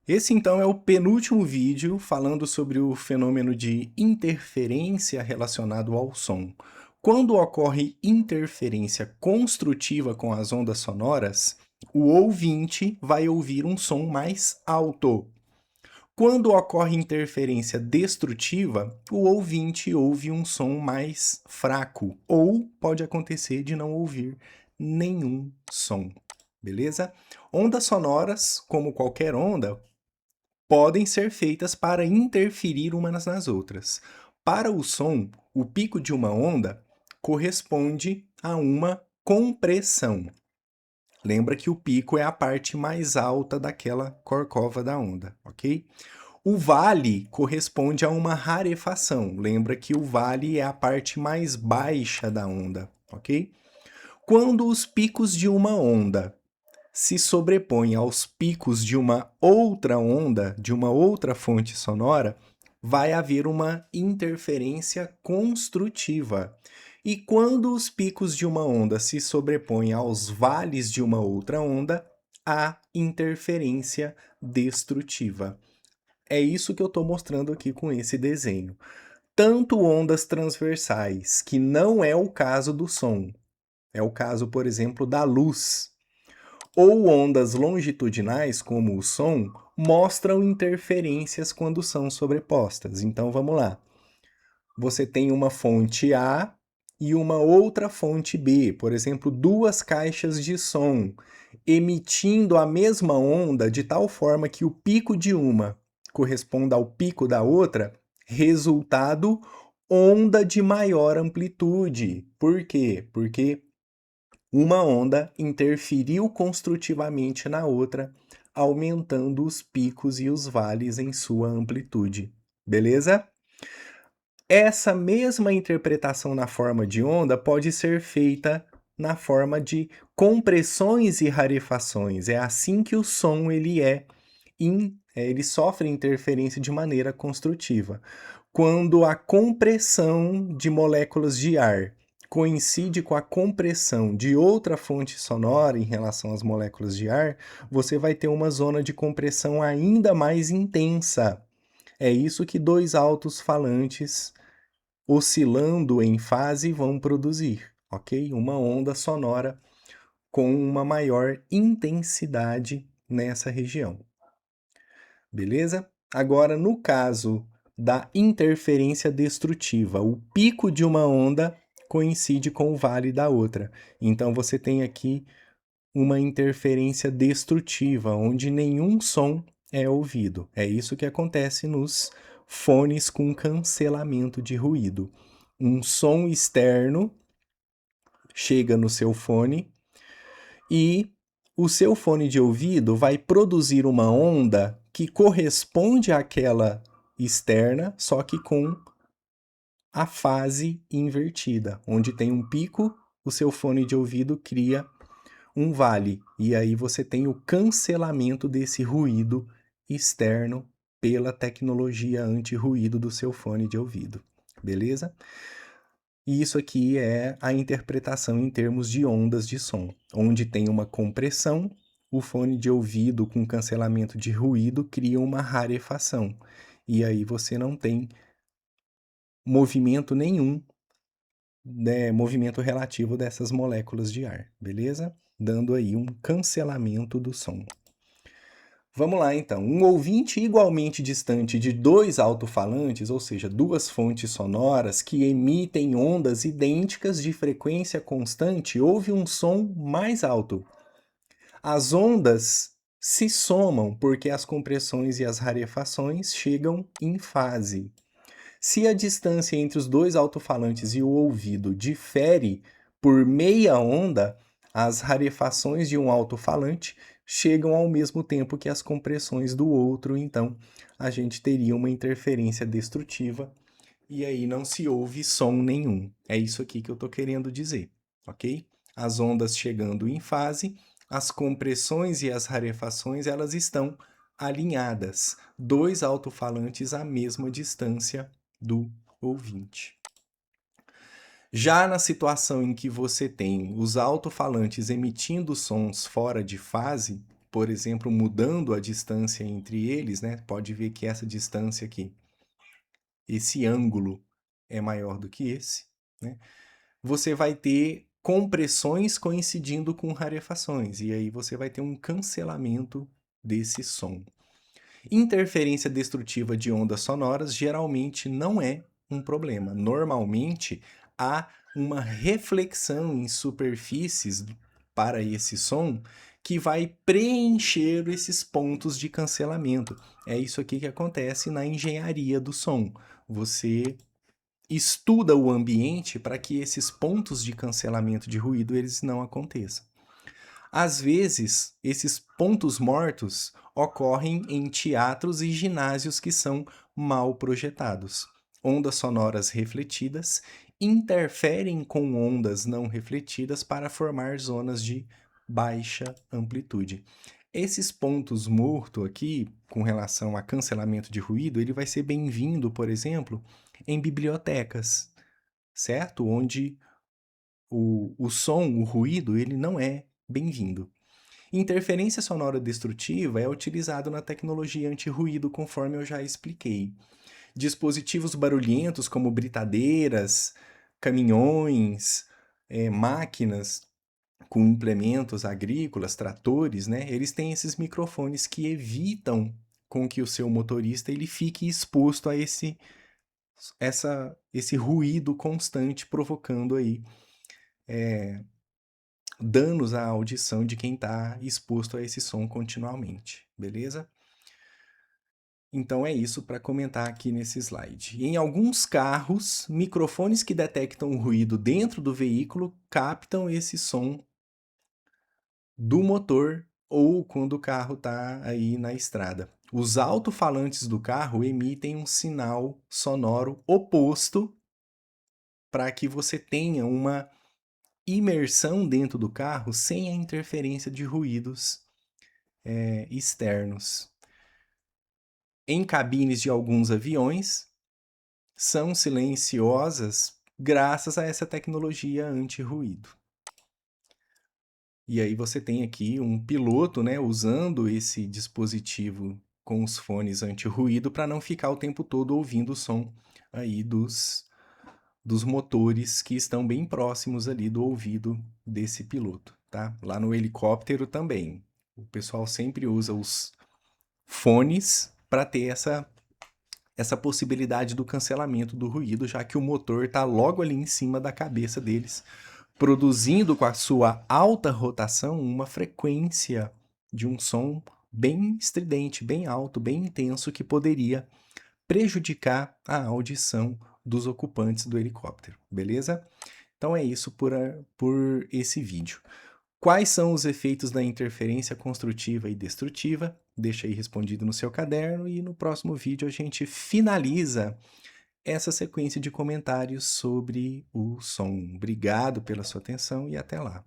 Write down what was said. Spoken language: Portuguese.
Esse então é o penúltimo vídeo falando sobre o fenômeno de interferência relacionado ao som. Quando ocorre interferência construtiva com as ondas sonoras, o ouvinte vai ouvir um som mais alto. Quando ocorre interferência destrutiva, o ouvinte ouve um som mais fraco, ou pode acontecer de não ouvir nenhum som. Beleza? Ondas sonoras, como qualquer onda, podem ser feitas para interferir umas nas outras. Para o som, o pico de uma onda corresponde a uma compressão. Lembra que o pico é a parte mais alta daquela corcova da onda, ok? O vale corresponde a uma rarefação. Lembra que o vale é a parte mais baixa da onda, ok? Quando os picos de uma onda se sobrepõem aos picos de uma outra onda, de uma outra fonte sonora, vai haver uma interferência construtiva. E quando os picos de uma onda se sobrepõem aos vales de uma outra onda, há interferência destrutiva. É isso que eu estou mostrando aqui com esse desenho. Tanto ondas transversais, que não é o caso do som, é o caso, por exemplo, da luz, ou ondas longitudinais, como o som, mostram interferências quando são sobrepostas. Então vamos lá. Você tem uma fonte A e uma outra fonte B, por exemplo, duas caixas de som, emitindo a mesma onda de tal forma que o pico de uma corresponda ao pico da outra, resultado, onda de maior amplitude. Por quê? Porque uma onda interferiu construtivamente na outra, aumentando os picos e os vales em sua amplitude. Beleza? Essa mesma interpretação na forma de onda pode ser feita na forma de compressões e rarefações. É assim que o som ele sofre interferência de maneira construtiva. Quando a compressão de moléculas de ar coincide com a compressão de outra fonte sonora em relação às moléculas de ar, você vai ter uma zona de compressão ainda mais intensa. É isso que dois alto-falantes oscilando em fase vão produzir, ok? Uma onda sonora com uma maior intensidade nessa região. Beleza? Agora, no caso da interferência destrutiva, o pico de uma onda coincide com o vale da outra. Então, você tem aqui uma interferência destrutiva, onde nenhum som é ouvido. É isso que acontece nos fones com cancelamento de ruído. Um som externo chega no seu fone e o seu fone de ouvido vai produzir uma onda que corresponde àquela externa, só que com a fase invertida, onde tem um pico, o seu fone de ouvido cria um vale, e aí você tem o cancelamento desse ruído externo pela tecnologia anti-ruído do seu fone de ouvido, beleza? E isso aqui é a interpretação em termos de ondas de som, onde tem uma compressão, o fone de ouvido com cancelamento de ruído cria uma rarefação, e aí você não tem movimento nenhum, né, movimento relativo dessas moléculas de ar, beleza? Dando aí um cancelamento do som. Vamos lá então. Um ouvinte igualmente distante de dois alto-falantes, ou seja, duas fontes sonoras que emitem ondas idênticas de frequência constante, ouve um som mais alto. As ondas se somam porque as compressões e as rarefações chegam em fase. Se a distância entre os dois alto-falantes e o ouvido difere por meia onda, as rarefações de um alto-falante chegam ao mesmo tempo que as compressões do outro, então a gente teria uma interferência destrutiva e aí não se ouve som nenhum. É isso aqui que eu estou querendo dizer, ok? As ondas chegando em fase, as compressões e as rarefações elas estão alinhadas, dois alto-falantes à mesma distância do ouvinte. Já na situação em que você tem os alto-falantes emitindo sons fora de fase, por exemplo, mudando a distância entre eles, né? Pode ver que essa distância aqui, esse ângulo é maior do que esse, né? Você vai ter compressões coincidindo com rarefações, e aí você vai ter um cancelamento desse som. Interferência destrutiva de ondas sonoras geralmente não é um problema. Normalmente, há uma reflexão em superfícies para esse som que vai preencher esses pontos de cancelamento. É isso aqui que acontece na engenharia do som. Você estuda o ambiente para que esses pontos de cancelamento de ruído eles não aconteçam. Às vezes, esses pontos mortos ocorrem em teatros e ginásios que são mal projetados. Ondas sonoras refletidas interferem com ondas não refletidas para formar zonas de baixa amplitude. Esses pontos mortos aqui, com relação a cancelamento de ruído, ele vai ser bem-vindo, por exemplo, em bibliotecas, certo? Onde o som, o ruído, ele não é bem-vindo. Interferência sonora destrutiva é utilizado na tecnologia anti-ruído, conforme eu já expliquei. Dispositivos barulhentos como britadeiras, caminhões, máquinas com implementos agrícolas, tratores, né? Eles têm esses microfones que evitam com que o seu motorista ele fique exposto a esse ruído constante, provocando aí danos à audição de quem está exposto a esse som continuamente, beleza? Então é isso para comentar aqui nesse slide. Em alguns carros, microfones que detectam o ruído dentro do veículo captam esse som do motor ou quando o carro está aí na estrada. Os alto-falantes do carro emitem um sinal sonoro oposto para que você tenha uma imersão dentro do carro sem a interferência de ruídos externos. Em cabines de alguns aviões, são silenciosas graças a essa tecnologia anti-ruído. E aí você tem aqui um piloto, né, usando esse dispositivo com os fones anti-ruído para não ficar o tempo todo ouvindo o som aí dos motores que estão bem próximos ali do ouvido desse piloto, tá? Lá no helicóptero também. O pessoal sempre usa os fones para ter essa possibilidade do cancelamento do ruído, já que o motor está logo ali em cima da cabeça deles, produzindo com a sua alta rotação uma frequência de um som bem estridente, bem alto, bem intenso, que poderia prejudicar a audição dos ocupantes do helicóptero, beleza? Então é isso por esse vídeo. Quais são os efeitos da interferência construtiva e destrutiva? Deixa aí respondido no seu caderno e no próximo vídeo a gente finaliza essa sequência de comentários sobre o som. Obrigado pela sua atenção e até lá.